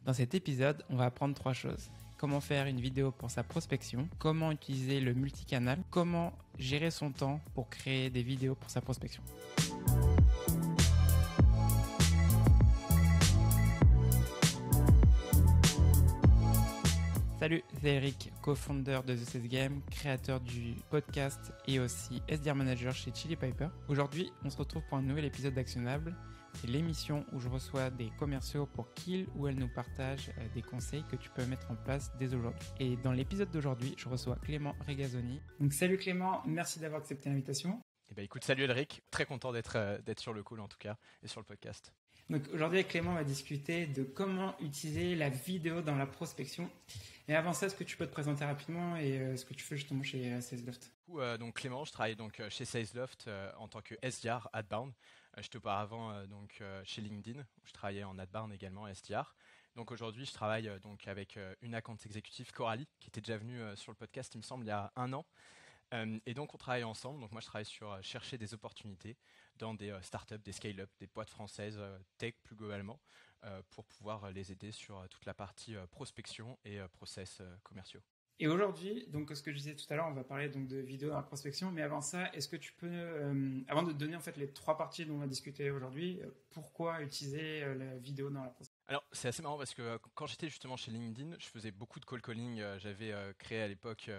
Dans cet épisode, on va apprendre 3 choses. Comment faire une vidéo pour sa prospection, comment utiliser le multicanal, comment gérer son temps pour créer des vidéos pour sa prospection. Salut, c'est Eric, co-founder de The Sales Game, créateur du podcast et aussi SDR Manager chez Chili Piper. Aujourd'hui, on se retrouve pour un nouvel épisode d'Actionnable. C'est l'émission où je reçois des commerciaux pour qu'ils ou elles nous partagent des conseils que tu peux mettre en place dès aujourd'hui. Et dans l'épisode d'aujourd'hui, je reçois Clément Regazzoni. Donc salut Clément, merci d'avoir accepté l'invitation. Eh ben écoute, salut Eric, très content d'être sur le call en tout cas et sur le podcast. Donc aujourd'hui avec Clément, on va discuter de comment utiliser la vidéo dans la prospection. Et avant ça, est-ce que tu peux te présenter rapidement et ce que tu fais justement chez SalesLoft? Donc Clément, je travaille donc chez SalesLoft en tant que SDR Adbound. J'étais auparavant chez LinkedIn, où je travaillais en Adbound également SDR. Donc aujourd'hui, je travaille donc avec une account exécutive, Coralie, qui était déjà venue sur le podcast, il me semble, il y a 1 an. Et donc on travaille ensemble. Donc moi je travaille sur chercher des opportunités dans des startups, des scale-up, des boîtes françaises, tech plus globalement, pour pouvoir les aider sur toute la partie prospection et process commerciaux. Et aujourd'hui, donc ce que je disais tout à l'heure, on va parler donc de vidéo dans la prospection. Mais avant ça, est-ce que tu peux, avant de te donner en fait les 3 parties dont on va discuter aujourd'hui, pourquoi utiliser la vidéo dans la prospection? Alors c'est assez marrant parce que quand j'étais justement chez LinkedIn, je faisais beaucoup de call calling. J'avais créé à l'époque,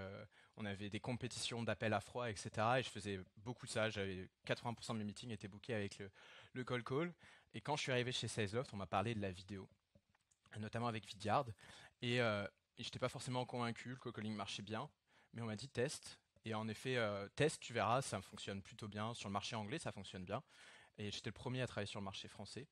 on avait des compétitions d'appel à froid, etc. Et je faisais beaucoup de ça. J'avais 80% de mes meetings étaient bookés avec le call call. Et quand je suis arrivé chez SalesLoft, on m'a parlé de la vidéo, notamment avec Vidyard. Et je n'étais pas forcément convaincu. Le call calling marchait bien, mais on m'a dit test. Et en effet, test, tu verras, ça fonctionne plutôt bien. Sur le marché anglais, ça fonctionne bien. Et j'étais le premier à travailler sur le marché français.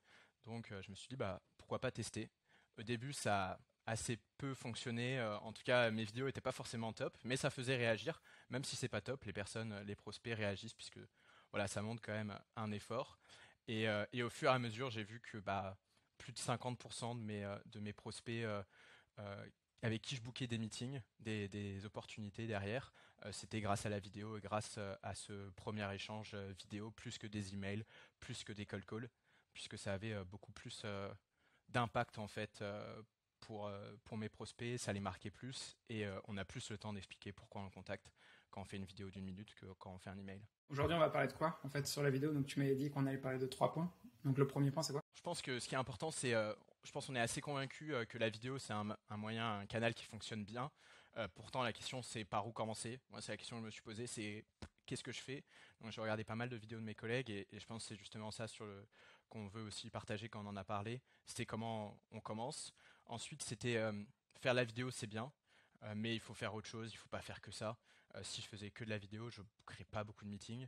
Donc je me suis dit, pourquoi pas tester. Au début, ça a assez peu fonctionné. En tout cas, mes vidéos n'étaient pas forcément top, mais ça faisait réagir. Même si c'est pas top, les personnes, les prospects réagissent puisque voilà, ça montre quand même un effort. Et au fur et à mesure, j'ai vu que plus de 50% de mes prospects avec qui je bookais des meetings, des opportunités derrière, c'était grâce à la vidéo et grâce à ce premier échange vidéo, plus que des emails, plus que des call calls, puisque ça avait beaucoup plus d'impact en fait pour mes prospects, ça les marquait plus et on a plus le temps d'expliquer pourquoi on le contacte quand on fait une vidéo d'1 minute que quand on fait un email. Aujourd'hui, on va parler de quoi en fait sur la vidéo? Donc tu m'avais dit qu'on allait parler de 3 points. Donc le premier point, c'est quoi? Je pense que ce qui est important, c'est, je pense qu'on est assez convaincu que la vidéo, c'est un moyen, un canal qui fonctionne bien. Pourtant, la question, c'est par où commencer. Moi, c'est la question que je me suis posée, c'est qu'est-ce que je fais? Donc, j'ai regardé pas mal de vidéos de mes collègues et je pense que c'est justement ça qu'on veut aussi partager quand on en a parlé. C'était comment on commence. Ensuite, c'était faire la vidéo, c'est bien. Mais il faut faire autre chose, il ne faut pas faire que ça. Si je faisais que de la vidéo, je ne bookerais pas beaucoup de meetings.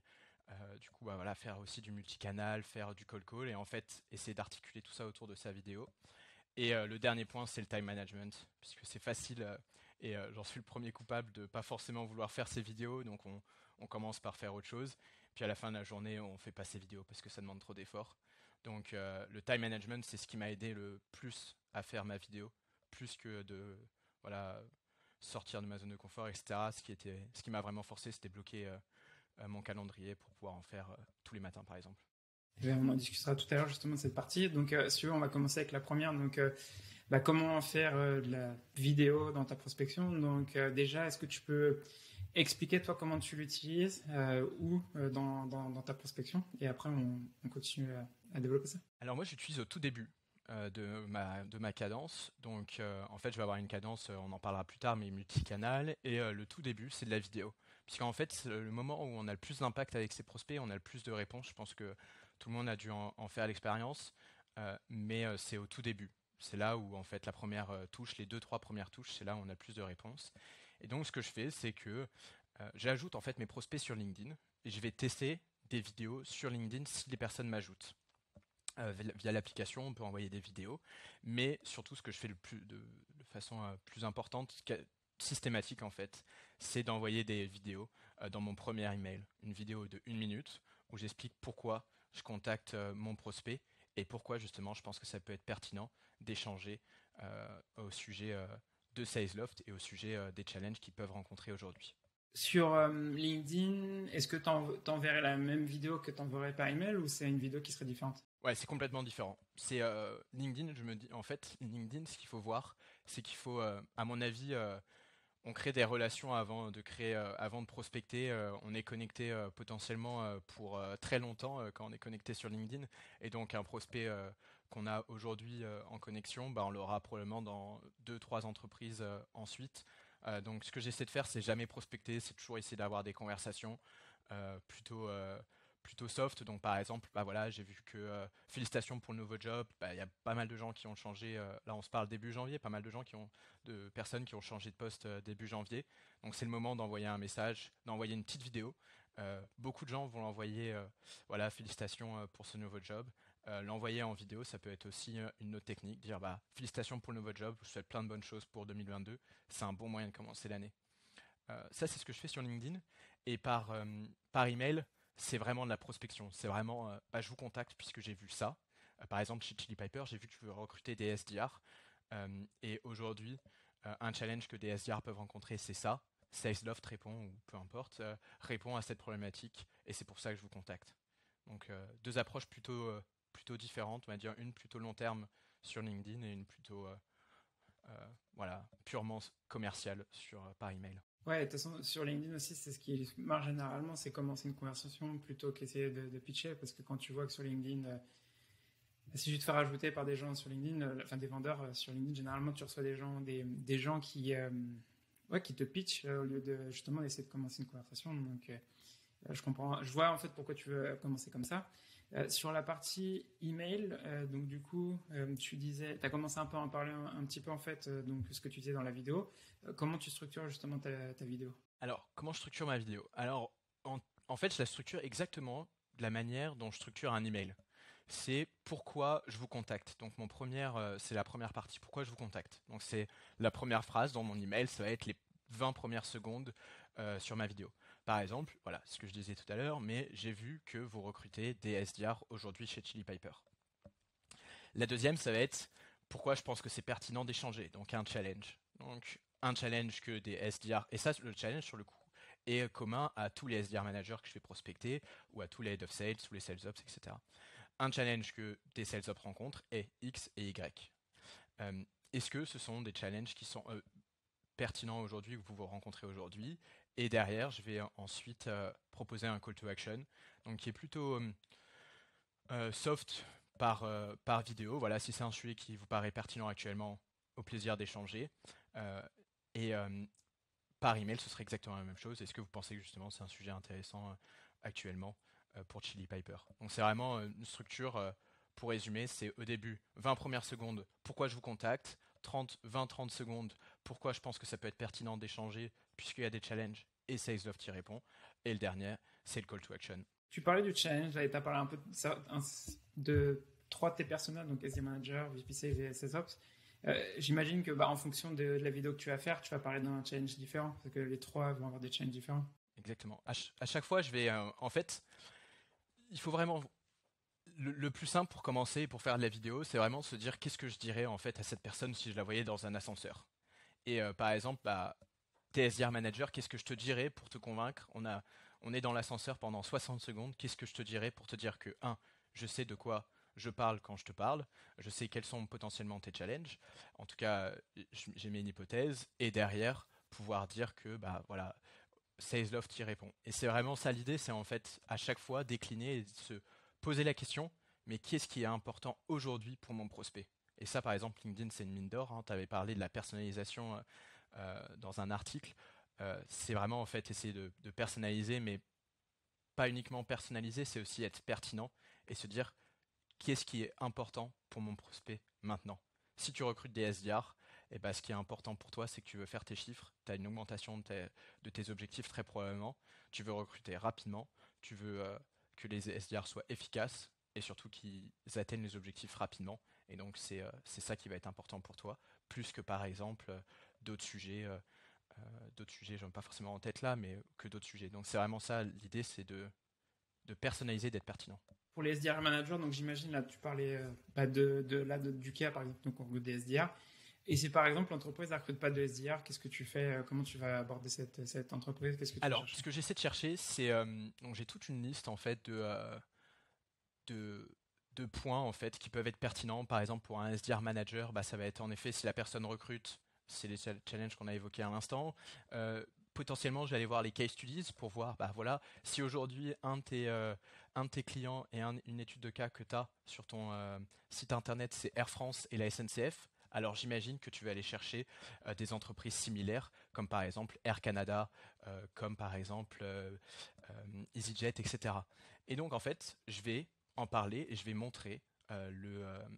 Du coup, voilà, faire aussi du multicanal, faire du call call et en fait essayer d'articuler tout ça autour de sa vidéo. Et le dernier point, c'est le time management, puisque c'est facile et j'en suis le premier coupable de pas forcément vouloir faire ces vidéos, donc on commence par faire autre chose. Puis à la fin de la journée, on fait pas ces vidéos parce que ça demande trop d'efforts. Donc le time management, c'est ce qui m'a aidé le plus à faire ma vidéo, plus que de voilà sortir de ma zone de confort, etc. Ce qui m'a vraiment forcé, c'était bloquer mon calendrier pour pouvoir en faire tous les matins, par exemple. On en discutera tout à l'heure justement de cette partie. Donc, si tu veux, on va commencer avec la première. Donc, comment faire de la vidéo dans ta prospection? Donc, déjà, est-ce que tu peux expliquer toi comment tu l'utilises dans ta prospection? Et après, on continue à développer ça. Alors moi, j'utilise au tout début de ma cadence. Donc, en fait, je vais avoir une cadence, on en parlera plus tard, mais multicanal. Et le tout début, c'est de la vidéo. Puisqu'en fait, c'est le moment où on a le plus d'impact avec ses prospects, on a le plus de réponses. Je pense que tout le monde a dû en faire l'expérience, mais c'est au tout début. C'est là où, en fait, la première touche, les 2-3 premières touches, c'est là où on a le plus de réponses. Et donc, ce que je fais, c'est que j'ajoute en fait mes prospects sur LinkedIn et je vais tester des vidéos sur LinkedIn si les personnes m'ajoutent. Via l'application, on peut envoyer des vidéos, mais surtout ce que je fais de façon plus importante, systématique en fait, c'est d'envoyer des vidéos dans mon premier email, une vidéo de 1 minute où j'explique pourquoi je contacte mon prospect et pourquoi justement je pense que ça peut être pertinent d'échanger au sujet de SalesLoft et au sujet des challenges qu'ils peuvent rencontrer aujourd'hui. Sur LinkedIn, est-ce que tu enverrais la même vidéo que tu enverrais par email ou c'est une vidéo qui serait différente? Ouais, c'est complètement différent. C'est LinkedIn, je me dis, en fait, LinkedIn, ce qu'il faut voir, c'est qu'il faut, à mon avis, on crée des relations avant de prospecter. On est connecté potentiellement pour très longtemps quand on est connecté sur LinkedIn. Et donc un prospect qu'on a aujourd'hui en connexion, bah, on l'aura probablement dans deux, trois entreprises ensuite. Donc ce que j'essaie de faire, c'est jamais prospecter, c'est toujours essayer d'avoir des conversations euh, plutôt euh, plutôt soft. Donc par exemple, bah voilà, j'ai vu que félicitations pour le nouveau job. Bah, il y a pas mal de gens qui ont changé. Là, on se parle début janvier, pas mal de personnes qui ont changé de poste début janvier. Donc c'est le moment d'envoyer un message, d'envoyer une petite vidéo. Beaucoup de gens vont l'envoyer, voilà, félicitations pour ce nouveau job. L'envoyer en vidéo, ça peut être aussi une autre technique, dire bah félicitations pour le nouveau job, je vous souhaite plein de bonnes choses pour 2022. C'est un bon moyen de commencer l'année. Ça, c'est ce que je fais sur LinkedIn. Et par email, c'est vraiment de la prospection. C'est vraiment, bah, je vous contacte puisque j'ai vu ça. Par exemple, chez Chili Piper, j'ai vu que tu veux recruter des SDR. Et aujourd'hui, un challenge que des SDR peuvent rencontrer, c'est ça. SalesLoft répond, ou peu importe, répond à cette problématique. Et c'est pour ça que je vous contacte. Donc, deux approches plutôt différentes. On va dire une plutôt long terme sur LinkedIn et une plutôt voilà, purement commerciale par email. Ouais, de toute façon, sur LinkedIn aussi, c'est ce qui marche généralement, c'est commencer une conversation plutôt qu'essayer de pitcher, parce que quand tu vois que sur LinkedIn, si tu te fais rajouter par des gens sur LinkedIn, enfin des vendeurs sur LinkedIn, généralement tu reçois des gens qui te pitchent au lieu de justement essayer de commencer une conversation. Donc je comprends, je vois en fait pourquoi tu veux commencer comme ça. Sur la partie email, donc du coup, tu disais, tu as commencé un peu à en parler un petit peu en fait, donc ce que tu disais dans la vidéo. Comment tu structures justement ta vidéo? Alors, comment je structure ma vidéo? Alors, en fait, je la structure exactement de la manière dont je structure un email. C'est pourquoi je vous contacte. Donc, c'est la première partie. Pourquoi je vous contacte. Donc, c'est la première phrase dans mon email. Ça va être les 20 premières secondes sur ma vidéo. Par exemple, voilà ce que je disais tout à l'heure, mais j'ai vu que vous recrutez des SDR aujourd'hui chez Chili Piper. La deuxième, ça va être pourquoi je pense que c'est pertinent d'échanger. Donc, un challenge. Donc, un challenge que des SDR. Et ça, le challenge sur le coup est commun à tous les SDR managers que je vais prospecter ou à tous les head of sales ou les sales ops, etc. Un challenge que des sales ops rencontrent est X et Y. Est-ce que ce sont des challenges qui sont pertinents aujourd'hui, que vous vous rencontrez aujourd'hui? Et derrière, je vais ensuite proposer un call to action, donc qui est plutôt soft par vidéo. Voilà, si c'est un sujet qui vous paraît pertinent actuellement, au plaisir d'échanger. Et par email, ce serait exactement la même chose. Est-ce que vous pensez que justement c'est un sujet intéressant actuellement pour Chili Piper? Donc c'est vraiment une structure, pour résumer, c'est au début 20 premières secondes, pourquoi je vous contacte, 20-30 secondes, pourquoi je pense que ça peut être pertinent d'échanger puisqu'il y a des challenges et SalesLoft y répond. Et le dernier, c'est le call to action. Tu parlais du challenge, là, et tu as parlé un peu de trois de tes personnages, donc SD Manager, VP Sales et SSOps. J'imagine que en fonction de la vidéo que tu vas faire, tu vas parler d'un challenge différent, parce que les trois vont avoir des challenges différents. Exactement. À chaque fois, je vais. En fait, il faut vraiment. Le plus simple pour commencer, pour faire de la vidéo, c'est vraiment se dire qu'est-ce que je dirais en fait à cette personne si je la voyais dans un ascenseur. Et par exemple, bah, TSDR Manager, qu'est-ce que je te dirais pour te convaincre? On est dans l'ascenseur pendant 60 secondes. Qu'est-ce que je te dirais pour te dire que, un, je sais de quoi je parle quand je te parle, je sais quels sont potentiellement tes challenges. En tout cas, j'ai mis une hypothèse. Et derrière, pouvoir dire que, bah voilà, SalesLoft y répond. Et c'est vraiment ça l'idée, c'est en fait à chaque fois décliner et se poser la question, mais qu'est-ce qui est important aujourd'hui pour mon prospect? Et ça, par exemple, LinkedIn, c'est une mine d'or. Hein. Tu avais parlé de la personnalisation dans un article. C'est vraiment en fait essayer de personnaliser, mais pas uniquement personnaliser, c'est aussi être pertinent et se dire qu'est-ce qui est important pour mon prospect maintenant. Si tu recrutes des SDR, et ben, ce qui est important pour toi, c'est que tu veux faire tes chiffres, tu as une augmentation de tes objectifs très probablement, tu veux recruter rapidement, tu veux que les SDR soient efficaces et surtout qu'ils atteignent les objectifs rapidement. Et donc c'est ça qui va être important pour toi, plus que par exemple d'autres sujets, j'en ai pas forcément en tête là, mais que d'autres sujets. Donc c'est vraiment ça, l'idée c'est de personnaliser, d'être pertinent. Pour les SDR managers, donc j'imagine là, tu parlais du cas par exemple, donc on recrute des SDR. Et si par exemple l'entreprise ne recrute pas de SDR, qu'est-ce que tu fais? Comment tu vas aborder cette entreprise? Qu'est-ce que tu Alors, cherches? ce que j'essaie de chercher, c'est donc j'ai toute une liste en fait de de points en fait qui peuvent être pertinents. Par exemple, pour un SDR manager, ça va être en effet si la personne recrute, c'est les challenges qu'on a évoqués à l'instant. Potentiellement, je vais aller voir les case studies pour voir, voilà, si aujourd'hui un de tes clients et une étude de cas que tu as sur ton site internet, c'est Air France et la SNCF. Alors j'imagine que tu vas aller chercher des entreprises similaires, comme par exemple Air Canada, comme par exemple EasyJet, etc. Et donc en fait, je vais en parler et je vais montrer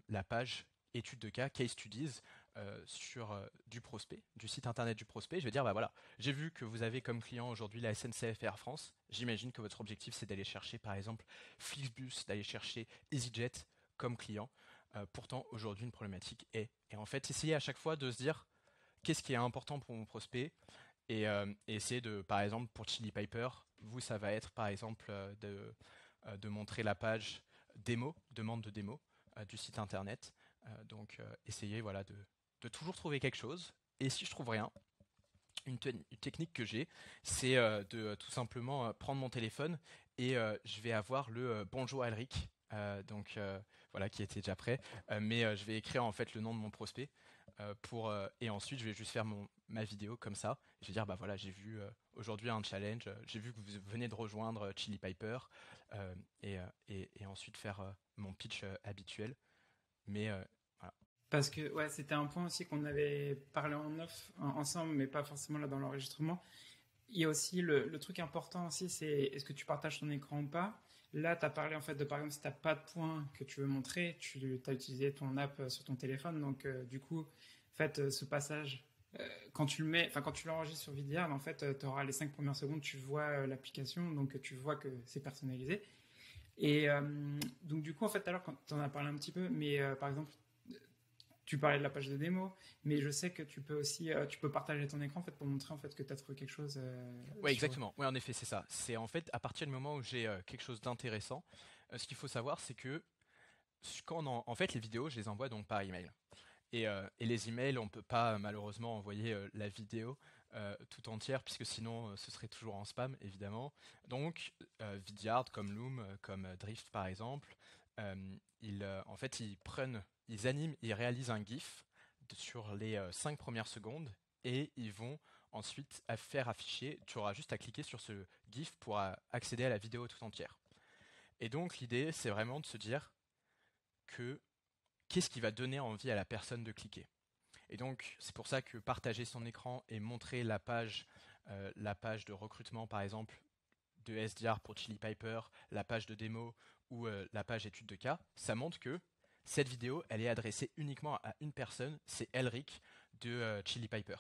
la page étude de cas, case studies, sur du prospect, du site internet du prospect. Je vais dire, voilà, j'ai vu que vous avez comme client aujourd'hui la SNCF et Air France. J'imagine que votre objectif, c'est d'aller chercher par exemple Flixbus, d'aller chercher EasyJet comme client. Pourtant, aujourd'hui, une problématique est. Et en fait, essayer à chaque fois de se dire qu'est-ce qui est important pour mon prospect et essayer de, par exemple, pour Chili Piper, vous, ça va être par exemple de montrer la page démo, demande de démo du site internet. Donc, essayer voilà, de toujours trouver quelque chose. Et si je trouve rien, une technique que j'ai, c'est de tout simplement prendre mon téléphone et je vais avoir le bonjour Elric, voilà, qui était déjà prêt, mais je vais écrire en fait le nom de mon prospect et ensuite je vais juste faire ma vidéo comme ça. Je vais dire voilà, j'ai vu aujourd'hui un challenge, j'ai vu que vous venez de rejoindre Chili Piper et ensuite faire mon pitch habituel, mais voilà. Parce que ouais, c'était un point aussi qu'on avait parlé en off ensemble, mais pas forcément là dans l'enregistrement. Il y a aussi le truc important aussi, c'est est-ce que tu partages ton écran ou pas. Là, tu as parlé en fait de, par exemple, si tu n'as pas de points que tu veux montrer, tu as utilisé ton app sur ton téléphone. Donc, du coup, en fait, ce passage, quand tu le mets, enfin, quand tu l'enregistres sur Vidyard, en fait, tu auras les 5 premières secondes, tu vois l'application, donc tu vois que c'est personnalisé. Et donc, du coup, en fait, tout à l'heure, quand tu en as parlé un petit peu, mais par exemple, tu parlais de la page de démo, mais je sais que tu peux aussi tu peux partager ton écran en fait, pour montrer en fait, que tu as trouvé quelque chose. Ouais, exactement. Ouais, en effet, c'est ça. C'est en fait à partir du moment où j'ai quelque chose d'intéressant, ce qu'il faut savoir, c'est que en fait, les vidéos, je les envoie donc par email. Et les emails, on peut pas malheureusement envoyer la vidéo tout entière, puisque sinon ce serait toujours en spam, évidemment. Donc, Vidyard, comme Loom, comme Drift par exemple, en fait, ils réalisent un GIF sur les 5 premières secondes et ils vont ensuite faire afficher. Tu auras juste à cliquer sur ce GIF pour accéder à la vidéo tout entière. Et donc, l'idée, c'est vraiment de se dire que qu'est-ce qui va donner envie à la personne de cliquer. Et donc, c'est pour ça que partager son écran et montrer la page de recrutement, par exemple, de SDR pour Chili Piper, la page de démo ou la page étude de cas, ça montre que cette vidéo, elle est adressée uniquement à une personne, c'est Elric de Chili Piper.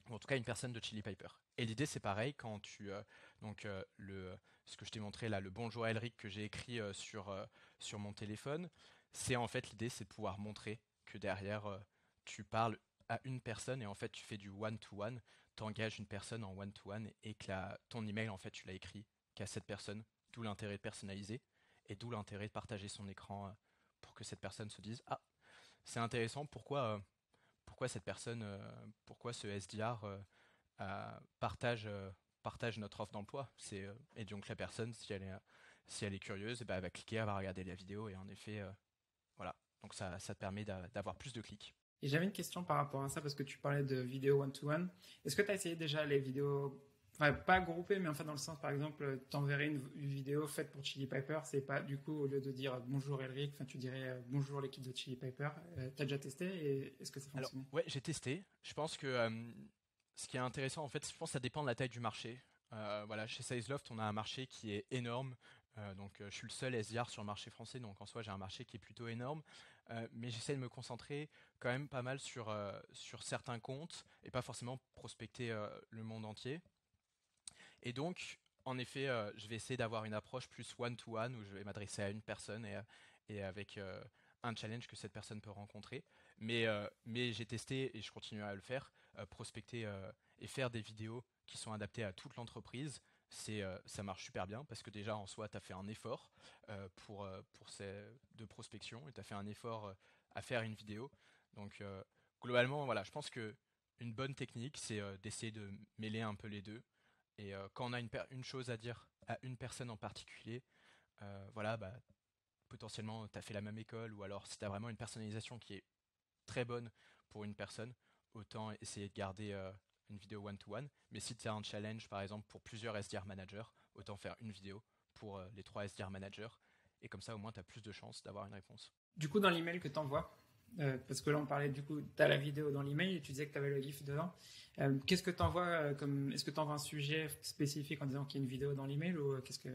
Ou en tout cas, une personne de Chili Piper. Et l'idée, c'est pareil quand ce que je t'ai montré là, le bonjour Elric que j'ai écrit sur mon téléphone, c'est en fait l'idée, c'est de pouvoir montrer que derrière, tu parles à une personne et en fait, tu fais du one-to-one, tu engages une personne en one-to-one et que ton email, en fait, tu l'as écrit qu'à cette personne, d'où l'intérêt de personnaliser et d'où l'intérêt de partager son écran pour que cette personne se dise ah, c'est intéressant, pourquoi cette personne, pourquoi ce SDR partage notre offre d'emploi. Et donc la personne, si elle est curieuse, elle va cliquer, elle va regarder la vidéo et en effet, voilà. Donc ça te permet d'avoir plus de clics. Et j'avais une question par rapport à ça, parce que tu parlais de vidéo one-to-one. Est-ce que tu as essayé déjà les vidéos, enfin pas groupées, mais enfin dans le sens, par exemple, t'enverrais une vidéo faite pour Chili Piper, c'est pas du coup, au lieu de dire bonjour Elric, enfin tu dirais bonjour l'équipe de Chili Piper. T'as déjà testé et est-ce que ça Alors fonctionne? ouais, j'ai testé. Je pense que ce qui est intéressant, en fait, je pense que ça dépend de la taille du marché. Voilà, chez Sizeloft, on a un marché qui est énorme. Je suis le seul SDR sur le marché français, donc en soi, j'ai un marché qui est plutôt énorme. Mais j'essaie de me concentrer quand même pas mal sur certains comptes et pas forcément prospecter le monde entier. Et donc, en effet, je vais essayer d'avoir une approche plus one-to-one où je vais m'adresser à une personne et avec un challenge que cette personne peut rencontrer. Mais j'ai testé et je continue à le faire, prospecter et faire des vidéos qui sont adaptées à toute l'entreprise. Ça marche super bien parce que déjà en soi, tu as fait un effort de prospection et tu as fait un effort à faire une vidéo. Donc, globalement, voilà, je pense que une bonne technique, c'est d'essayer de mêler un peu les deux. Et quand on a une chose à dire à une personne en particulier, voilà, potentiellement tu as fait la même école, ou alors si tu as vraiment une personnalisation qui est très bonne pour une personne, autant essayer de garder une vidéo one-to-one. Mais si tu as un challenge, par exemple, pour plusieurs SDR managers, autant faire une vidéo pour les 3 SDR managers. Et comme ça, au moins, tu as plus de chances d'avoir une réponse. Du coup, dans l'email que tu envoies, parce que là, on parlait du coup, tu as la vidéo dans l'email et tu disais que tu avais le GIF dedans. Qu'est-ce que tu envoies est-ce que tu envoies un sujet spécifique en disant qu'il y a une vidéo dans l'email ou qu'est-ce que.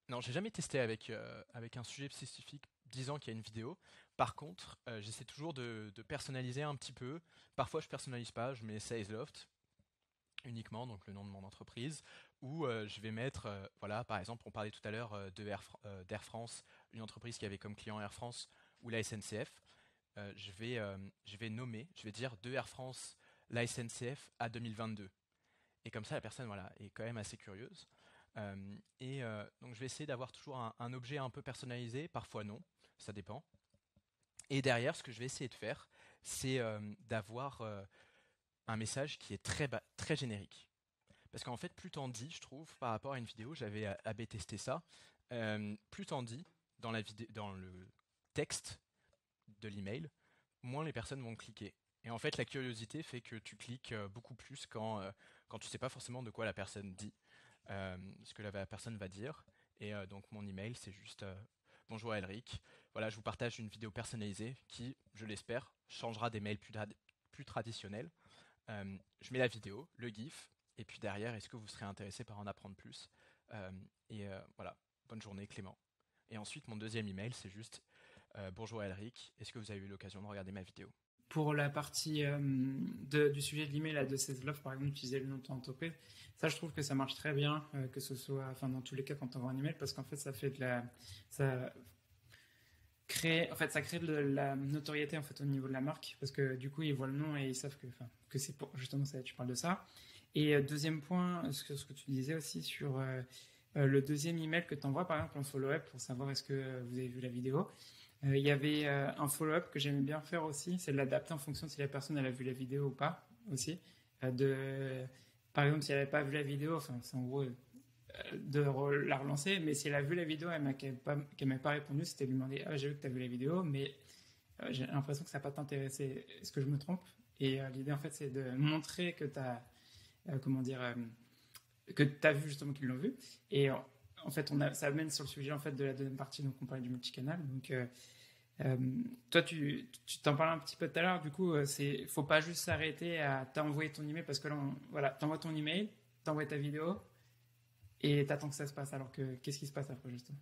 Non, j'ai jamais testé avec un sujet spécifique disant qu'il y a une vidéo. Par contre, j'essaie toujours de personnaliser un petit peu. Parfois, je personnalise pas, je mets Salesloft uniquement, donc le nom de mon entreprise, ou je vais mettre, voilà, par exemple, on parlait tout à l'heure d'Air France, une entreprise qui avait comme client Air France ou la SNCF. Je vais nommer, je vais dire de Air France, la SNCF à 2022. Et comme ça, la personne, voilà, est quand même assez curieuse. Donc je vais essayer d'avoir toujours un objet un peu personnalisé, parfois non, ça dépend. Et derrière, ce que je vais essayer de faire, c'est d'avoir un message qui est très générique. Parce qu'en fait, plus t'en dis, je trouve, par rapport à une vidéo, j'avais AB testé ça, plus t'en dis dans le texte de l'email, moins les personnes vont cliquer. Et en fait, la curiosité fait que tu cliques beaucoup plus quand tu sais pas forcément de quoi la personne dit, ce que la personne va dire. Et donc mon email, c'est juste bonjour Elric. Voilà, je vous partage une vidéo personnalisée qui, je l'espère, changera des mails plus traditionnels. Je mets la vidéo, le GIF, et puis derrière, est-ce que vous serez intéressé par en apprendre plus Voilà, bonne journée Clément. Et ensuite, mon deuxième email, c'est juste bonjour Elric, est-ce que vous avez eu l'occasion de regarder ma vidéo? Pour la partie du sujet de l'email de Salesloft, par exemple, utiliser le nom de ton entreprise, ça, je trouve que ça marche très bien, que ce soit, enfin, dans tous les cas, quand on envoie un email, parce qu'en fait, ça crée de la notoriété en fait au niveau de la marque, parce que du coup, ils voient le nom et ils savent que c'est pour justement ça. Tu parles de ça. Et deuxième point, ce que tu disais aussi sur le deuxième email que tu envoies, par exemple, en follow-up pour savoir est-ce que vous avez vu la vidéo. Il y avait un follow-up que j'aimais bien faire aussi, c'est de l'adapter en fonction de si la personne elle a vu la vidéo ou pas aussi. Par exemple, si elle n'avait pas vu la vidéo, enfin, c'est en gros la relancer, mais si elle a vu la vidéo et qu'elle m'a pas répondu, c'était lui demander ah, j'ai vu que tu as vu la vidéo, mais j'ai l'impression que ça n'a pas t'intéressé. Est-ce que je me trompe? Et l'idée en fait, c'est de montrer que tu as que tu as vu justement qu'ils l'ont vu. Et en fait, ça amène sur le sujet en fait de la deuxième partie, donc on parlait du multicanal. Donc toi, tu t'en parlais un petit peu tout à l'heure. Du coup, faut pas juste s'arrêter à t'envoyer ton email parce que là, voilà, t'envoies ton email, t'envoies ta vidéo et t'attends que ça se passe. Alors que qu'est-ce qui se passe après justement?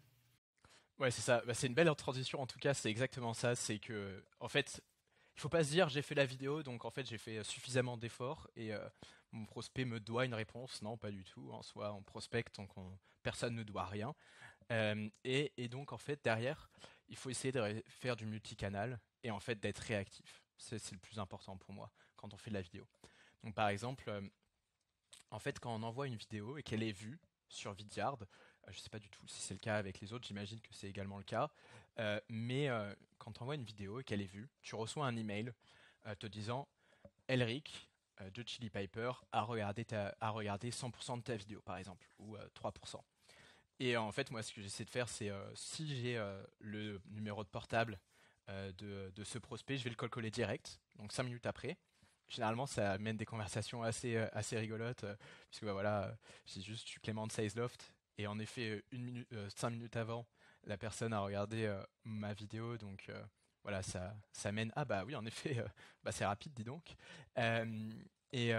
Ouais, c'est ça. Bah, c'est une belle transition. En tout cas, c'est exactement ça. C'est que, en fait, il faut pas se dire j'ai fait la vidéo, donc en fait j'ai fait suffisamment d'efforts et mon prospect me doit une réponse. Non, pas du tout. En soi, on prospecte, donc personne ne doit rien. Et donc en fait derrière, il faut essayer de faire du multicanal et en fait d'être réactif. C'est le plus important pour moi quand on fait de la vidéo. Donc par exemple, en fait quand on envoie une vidéo et qu'elle est vue sur Vidyard, je ne sais pas du tout si c'est le cas avec les autres, j'imagine que c'est également le cas, mais quand tu envoies une vidéo et qu'elle est vue, tu reçois un email te disant Elric de Chili Piper a regardé 100% de ta vidéo par exemple, ou 3%. Et en fait, moi, ce que j'essaie de faire, c'est si j'ai le numéro de portable de ce prospect, je vais le coller direct, donc 5 minutes après. Généralement, ça mène des conversations assez rigolotes, puisque bah, voilà, j'ai juste, je suis Clément de Salesloft, et en effet, 5 minutes avant, la personne a regardé ma vidéo, donc voilà, ça mène. Ah bah oui, en effet, bah, c'est rapide, dis donc. Et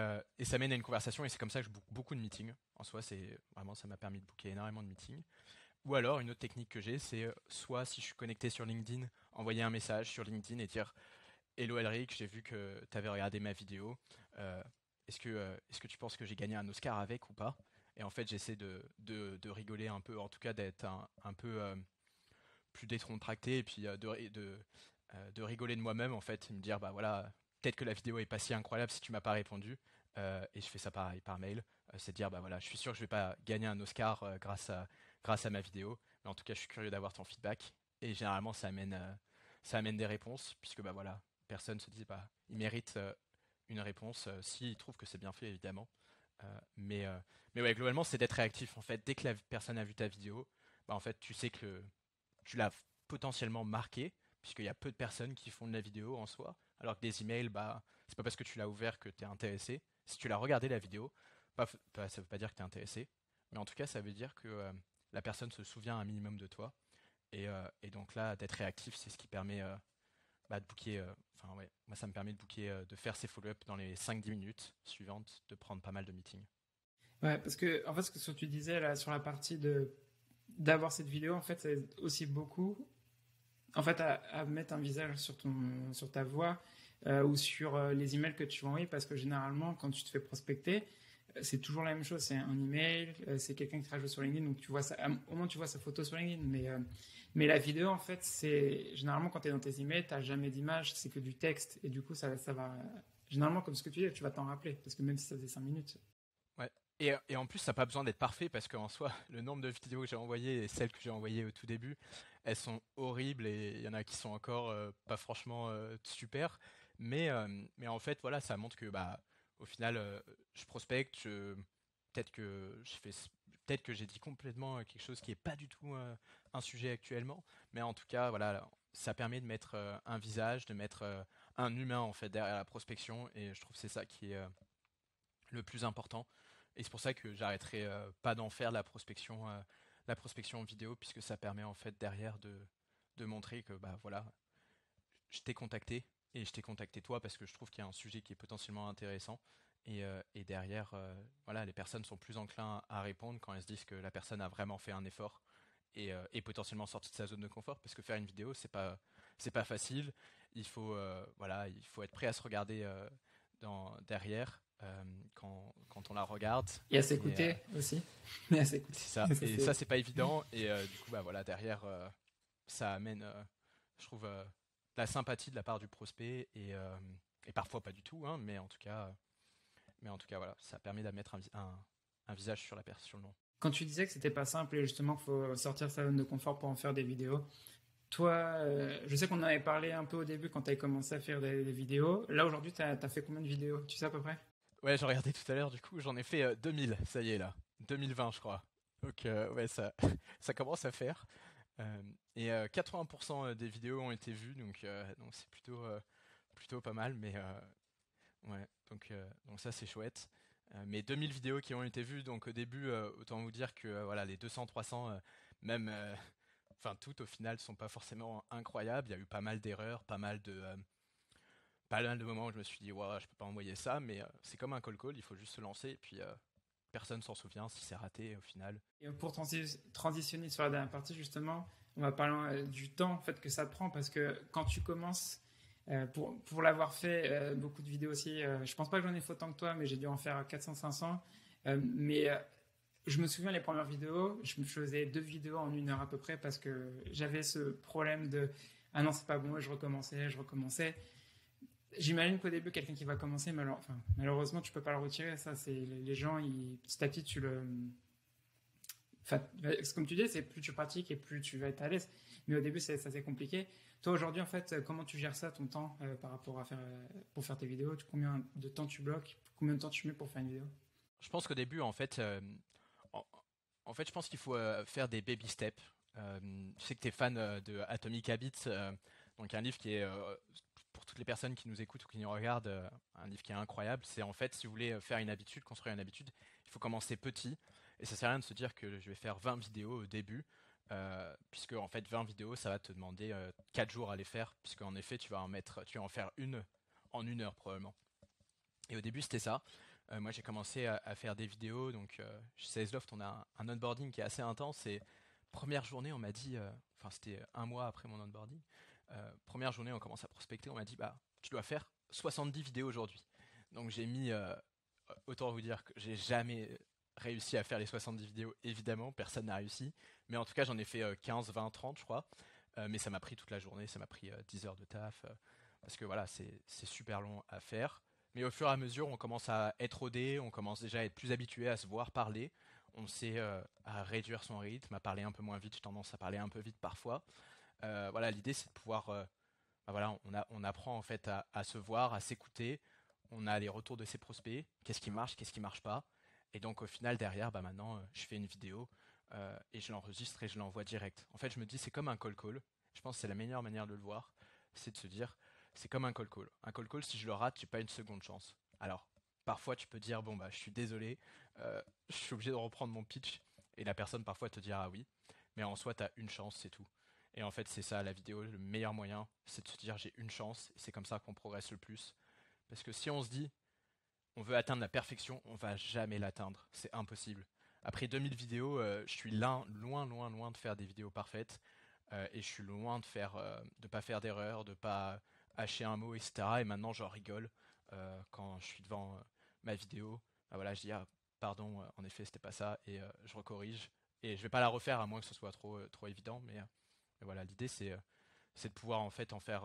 ça mène à une conversation et c'est comme ça que je book beaucoup de meetings. En soi, c'est vraiment ça m'a permis de booker énormément de meetings. Ou alors une autre technique que j'ai, c'est soit si je suis connecté sur LinkedIn, envoyer un message sur LinkedIn et dire Hello Elric, j'ai vu que tu avais regardé ma vidéo. Euh, est-ce que tu penses que j'ai gagné un Oscar avec ou pas? Et en fait, j'essaie de rigoler un peu, en tout cas d'être un peu plus décontracté et puis de rigoler de moi-même en fait, et me dire bah voilà, peut-être que la vidéo est pas si incroyable si tu m'as pas répondu. Et je fais ça pareil par mail, c'est de dire bah voilà, je suis sûr que je vais pas gagner un Oscar grâce à ma vidéo, mais en tout cas je suis curieux d'avoir ton feedback. Et généralement ça amène des réponses puisque bah voilà, personne se dit bah il mérite une réponse s'il trouve que c'est bien fait évidemment. Mais ouais, globalement c'est d'être réactif en fait. Dès que la personne a vu ta vidéo, bah en fait tu sais que tu l'as potentiellement marqué, puisqu'il y a peu de personnes qui font de la vidéo en soi, alors que des emails, bah, c'est pas parce que tu l'as ouvert que tu es intéressé. Si tu l'as regardé la vidéo, ça veut pas dire que tu es intéressé, mais en tout cas, ça veut dire que la personne se souvient un minimum de toi. Et donc là, d'être réactif, c'est ce qui permet de booker. Enfin, ouais, moi, ça me permet de booker, de faire ces follow-up dans les 5-10 minutes suivantes, de prendre pas mal de meetings. Ouais, parce que en fait, ce que tu disais là sur la partie d'avoir cette vidéo, en fait, ça aide aussi beaucoup en fait à mettre un visage sur ta voix ou sur les emails que tu vas envoyer, parce que généralement, quand tu te fais prospecter, c'est toujours la même chose. C'est un email, c'est quelqu'un qui te rajoute sur LinkedIn, donc tu vois ça, au moins tu vois sa photo sur LinkedIn, mais la vidéo, en fait, c'est généralement quand tu es dans tes emails, tu n'as jamais d'image, c'est que du texte, et du coup, ça va généralement, comme ce que tu dis, tu vas t'en rappeler, parce que même si ça faisait 5 minutes. Ouais. Et en plus, ça n'a pas besoin d'être parfait parce qu'en soi, le nombre de vidéos que j'ai envoyées et celles que j'ai envoyées au tout début, elles sont horribles et il y en a qui sont encore pas franchement super. Mais en fait, voilà, ça montre que bah, au final, je prospecte, peut-être que je fais, peut-être que j'ai dit complètement quelque chose qui n'est pas du tout un sujet actuellement. Mais en tout cas, voilà, ça permet de mettre un visage, de mettre un humain en fait derrière la prospection et je trouve que c'est ça qui est le plus important. Et c'est pour ça que j'arrêterai pas d'en faire la prospection vidéo, puisque ça permet en fait derrière de montrer que bah voilà, je t'ai contacté et je t'ai contacté toi parce que je trouve qu'il y a un sujet qui est potentiellement intéressant. Et derrière, voilà, les personnes sont plus enclins à répondre quand elles se disent que la personne a vraiment fait un effort et potentiellement sorti de sa zone de confort, parce que faire une vidéo c'est pas facile. Il faut être prêt à se regarder derrière quand on la regarde. Et à s'écouter aussi. Et à s'écouter. C'est ça. Et ça, c'est pas évident. Et du coup, bah voilà, derrière, ça amène, je trouve, la sympathie de la part du prospect et parfois pas du tout, hein, mais en tout cas, voilà, ça permet de mettre un visage sur la personne, sur le nom. Quand tu disais que c'était pas simple et justement qu'il faut sortir sa zone de confort pour en faire des vidéos, toi, je sais qu'on en avait parlé un peu au début quand tu as commencé à faire des vidéos. Là, aujourd'hui, tu as fait combien de vidéos? Tu sais à peu près? Ouais, j'ai regardé tout à l'heure, du coup, j'en ai fait 2000, ça y est là. 2020, je crois. Donc, ouais, ça, ça commence à faire. Et 80% des vidéos ont été vues, donc c'est plutôt pas mal, mais ouais, donc ça c'est chouette. Mais 2000 vidéos qui ont été vues, donc au début, autant vous dire que voilà, les 200-300, même, enfin toutes au final, sont pas forcément incroyables. Il y a eu pas mal d'erreurs, pas mal de moments où je me suis dit, ouais, je peux pas envoyer ça, mais c'est comme un call, il faut juste se lancer et puis personne s'en souvient si c'est raté au final. Et pour transitionner sur la dernière partie, justement, on va parler du temps en fait, que ça te prend, parce que quand tu commences, pour l'avoir fait, beaucoup de vidéos aussi, je pense pas que j'en ai fait autant que toi, mais j'ai dû en faire 400-500. Mais je me souviens les premières vidéos, je me faisais 2 vidéos en 1 heure à peu près, parce que j'avais ce problème de ah non, c'est pas bon, et je recommençais. J'imagine qu'au début, quelqu'un qui va commencer, malheureusement, tu peux pas le retirer. Ça, c'est les gens, petit à petit, enfin, comme tu dis, c'est plus tu pratiques et plus tu vas être à l'aise. Mais au début, ça c'est compliqué. Toi, aujourd'hui, en fait, comment tu gères ça, ton temps, par rapport à pour faire tes vidéos? Combien de temps tu bloques? Combien de temps tu mets pour faire une vidéo? Je pense qu'au début, en, en fait, je pense qu'il faut faire des baby steps. Je sais que tu es fan de Atomic Habits, donc un livre qui est, pour toutes les personnes qui nous écoutent ou qui nous regardent, un livre qui est incroyable. C'est en fait, si vous voulez faire une habitude, construire une habitude, il faut commencer petit. Et ça sert à rien de se dire que je vais faire 20 vidéos au début, puisque en fait 20 vidéos, ça va te demander 4 jours à les faire, puisque en effet, tu vas en faire une en 1 heure probablement. Et au début, c'était ça. Moi, j'ai commencé à faire des vidéos. Donc, chez Salesloft, on a un onboarding qui est assez intense. Et première journée, on m'a dit, enfin, c'était 1 mois après mon onboarding. Première journée, on commence à prospecter. On m'a dit, bah, tu dois faire 70 vidéos aujourd'hui. Donc, j'ai mis, autant vous dire que j'ai jamais réussi à faire les 70 vidéos. Évidemment, personne n'a réussi. Mais en tout cas, j'en ai fait 15, 20, 30, je crois. Mais ça m'a pris toute la journée. Ça m'a pris 10 heures de taf. Parce que voilà, c'est super long à faire. Mais au fur et à mesure, on commence à être rodé, on commence déjà à être plus habitué à se voir parler. On sait à réduire son rythme, à parler un peu moins vite. J'ai tendance à parler un peu vite parfois. Voilà, l'idée c'est de pouvoir, bah voilà, on apprend en fait à se voir, à s'écouter. On a les retours de ses prospects. Qu'est-ce qui marche pas. Et donc au final derrière, bah maintenant, je fais une vidéo et je l'enregistre et je l'envoie direct. En fait, je me dis c'est comme un call. Je pense que c'est la meilleure manière de le voir, c'est de se dire, c'est comme un call call. Un call call, si je le rate, j'ai pas une seconde chance. Alors, parfois tu peux dire, bon bah je suis désolé, je suis obligé de reprendre mon pitch, et la personne parfois te dira oui, mais en soi t'as une chance, c'est tout. Et en fait c'est ça la vidéo, le meilleur moyen, c'est de se dire j'ai une chance, et c'est comme ça qu'on progresse le plus. Parce que si on se dit, on veut atteindre la perfection, on va jamais l'atteindre, c'est impossible. Après 2000 vidéos, je suis loin, loin, loin, loin de faire des vidéos parfaites, et je suis loin de pas faire d'erreurs, de pas hacher un mot, etc. Et maintenant, j'en rigole quand je suis devant ma vidéo. Bah voilà, je dis ah, pardon, en effet, c'était pas ça, et je recorrige. Et je vais pas la refaire à moins que ce soit trop évident, mais voilà, l'idée c'est de pouvoir en fait en faire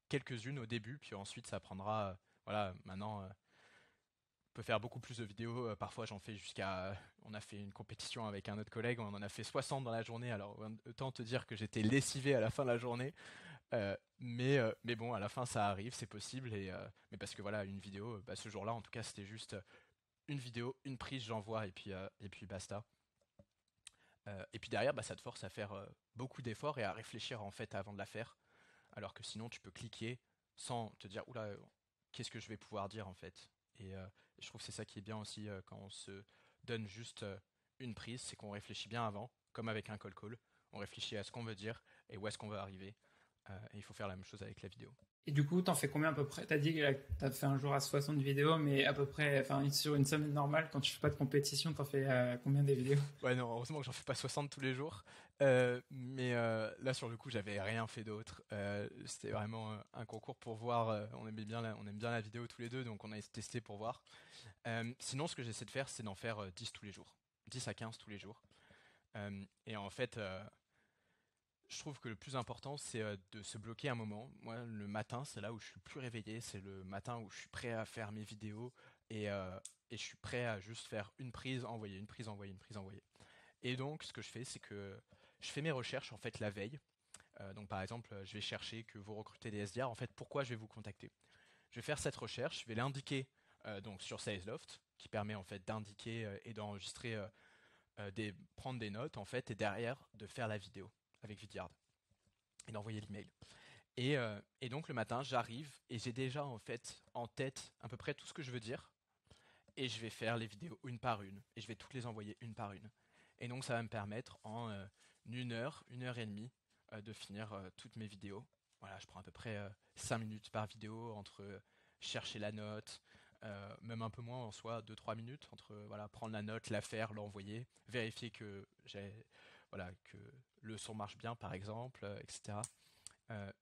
quelques-unes au début, puis ensuite ça prendra. Voilà, maintenant. On peut faire beaucoup plus de vidéos. Parfois, j'en fais jusqu'à. On a fait une compétition avec un autre collègue. On en a fait 60 dans la journée. Alors, autant te dire que j'étais lessivé à la fin de la journée. Mais bon, à la fin, ça arrive, c'est possible. Mais parce que voilà, une vidéo, bah, ce jour-là, en tout cas, c'était juste une vidéo, une prise, j'envoie et puis basta. Et puis derrière, bah, ça te force à faire beaucoup d'efforts et à réfléchir en fait avant de la faire. Alors que sinon, tu peux cliquer sans te dire, oula, qu'est-ce que je vais pouvoir dire en fait. Je trouve que c'est ça qui est bien aussi quand on se donne juste une prise, c'est qu'on réfléchit bien avant, comme avec un call call. On réfléchit à ce qu'on veut dire et où est-ce qu'on veut arriver. Et il faut faire la même chose avec la vidéo. Et du coup, t'en fais combien à peu près? T'as dit que t'as fait un jour à 60 vidéos, mais à peu près, enfin, sur une semaine normale, quand tu fais pas de compétition, t'en fais combien des vidéos? Ouais, non, heureusement que j'en fais pas 60 tous les jours. Mais là, sur le coup, j'avais rien fait d'autre. C'était vraiment un concours pour voir. On aime bien la vidéo tous les deux, donc on a testé pour voir. Sinon, ce que j'essaie de faire, c'est d'en faire 10 tous les jours. 10 à 15 tous les jours. Et en fait, je trouve que le plus important, c'est de se bloquer un moment. Moi, le matin, c'est là où je suis le plus réveillé. C'est le matin où je suis prêt à faire mes vidéos et je suis prêt à juste faire une prise, envoyer, une prise, envoyer, une prise, envoyer. Et donc, ce que je fais, c'est que je fais mes recherches en fait la veille. Donc, par exemple, je vais chercher que vous recrutez des SDR. En fait, pourquoi je vais vous contacter? Je vais faire cette recherche, je vais l'indiquer donc sur Salesloft, qui permet en fait d'indiquer et d'enregistrer, prendre des notes en fait, et derrière de faire la vidéo avec Vidyard et d'envoyer l'email. Et donc le matin, j'arrive et j'ai déjà en fait en tête à peu près tout ce que je veux dire, et je vais faire les vidéos une par une et je vais toutes les envoyer une par une. Et donc ça va me permettre en une heure et demie de finir toutes mes vidéos. Voilà, je prends à peu près 5 minutes par vidéo entre chercher la note, même un peu moins en soi, 2-3 minutes entre voilà, prendre la note, la faire, l'envoyer, vérifier voilà, que le son marche bien par exemple, etc.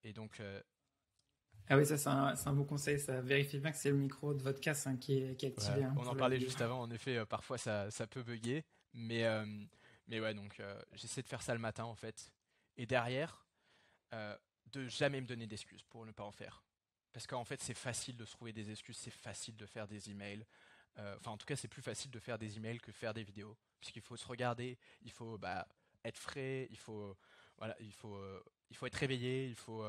Et donc Ah oui, ça c'est un bon conseil, ça. Vérifiez bien que c'est le micro de votre casque qui est activé. ouais, Hein, on en parlait juste avant, en effet, parfois ça peut bugger, mais ouais, donc j'essaie de faire ça le matin en fait. Et derrière, de jamais me donner d'excuses pour ne pas en faire. Parce qu'en fait, c'est facile de se trouver des excuses, c'est facile de faire des emails. Enfin, en tout cas, c'est plus facile de faire des emails que faire des vidéos. Puisqu'il faut se regarder, il faut être frais, voilà, il faut être réveillé, il faut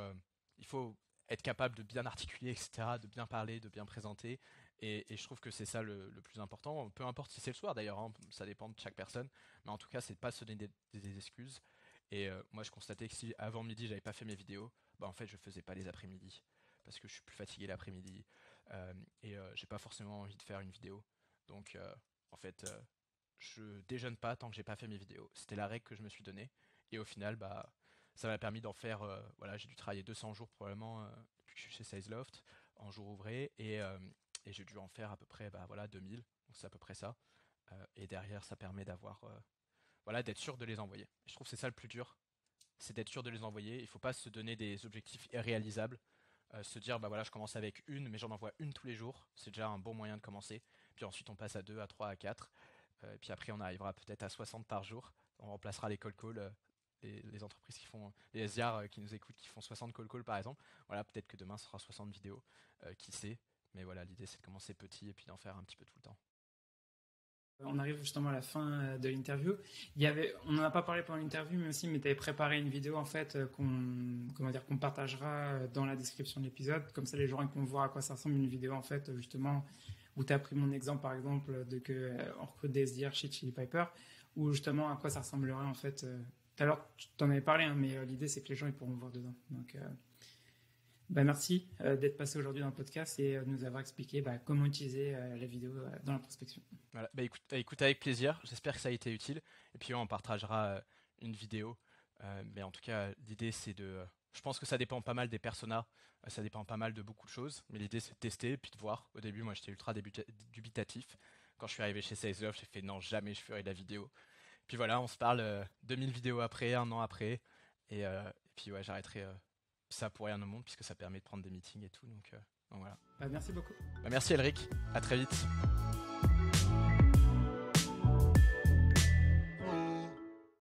être capable de bien articuler, etc., de bien parler, de bien présenter. Et je trouve que c'est ça le plus important. Peu importe si c'est le soir d'ailleurs, hein, ça dépend de chaque personne. Mais en tout cas, c'est de pas se donner des excuses. Et moi, je constatais que si avant midi, j'avais pas fait mes vidéos, bah en fait, je faisais pas les après-midi parce que je suis plus fatigué l'après-midi j'ai pas forcément envie de faire une vidéo. Donc, en fait, je déjeune pas tant que j'ai pas fait mes vidéos. C'était la règle que je me suis donnée. Et au final, bah, ça m'a permis d'en faire. Voilà, j'ai dû travailler 200 jours probablement depuis que je suis chez Sizeloft en jour ouvré et j'ai dû en faire à peu près voilà 2000. Donc c'est à peu près ça. Et derrière, ça permet d'avoir voilà, d'être sûr de les envoyer. Je trouve que c'est ça le plus dur, c'est d'être sûr de les envoyer. Il ne faut pas se donner des objectifs irréalisables. Se dire, bah voilà, je commence avec une, mais j'en envoie une tous les jours. C'est déjà un bon moyen de commencer. Puis ensuite, on passe à 2, à 3, à 4. Et puis après, on arrivera peut-être à 60 par jour. On remplacera les call calls. Les entreprises qui font, les SDR qui nous écoutent, qui font 60 call calls par exemple. Voilà, peut-être que demain, ce sera 60 vidéos. Qui sait. Mais voilà, l'idée, c'est de commencer petit et puis d'en faire un petit peu tout le temps. On arrive justement à la fin de l'interview. On n'en a pas parlé pendant l'interview, mais aussi, mais tu avais préparé une vidéo en fait qu'on partagera dans la description de l'épisode. Comme ça, les gens vont voir à quoi ça ressemble une vidéo en fait, justement, où tu as pris mon exemple par exemple de que on recrute des SDR chez Chili Piper, ou justement à quoi ça ressemblerait en fait Tout à l'heure, tu t'en avais parlé, hein, mais l'idée, c'est que les gens ils pourront voir dedans. Donc, merci d'être passé aujourd'hui dans le podcast et de nous avoir expliqué comment utiliser la vidéo dans la prospection. Voilà. Écoute, avec plaisir. J'espère que ça a été utile. Et puis on partagera une vidéo. Mais en tout cas, l'idée c'est de. Je pense que ça dépend pas mal des personas. Ça dépend pas mal de beaucoup de choses. Mais l'idée c'est de tester et puis de voir. Au début, moi j'étais ultra dubitatif. Quand je suis arrivé chez SalesLove, j'ai fait non, jamais je ferai de la vidéo. Puis voilà, on se parle 2000 vidéos après, un an après. Et puis ouais, j'arrêterai ça pour rien au monde puisque ça permet de prendre des meetings et tout. Donc voilà. Merci beaucoup. Merci Elric. À très vite.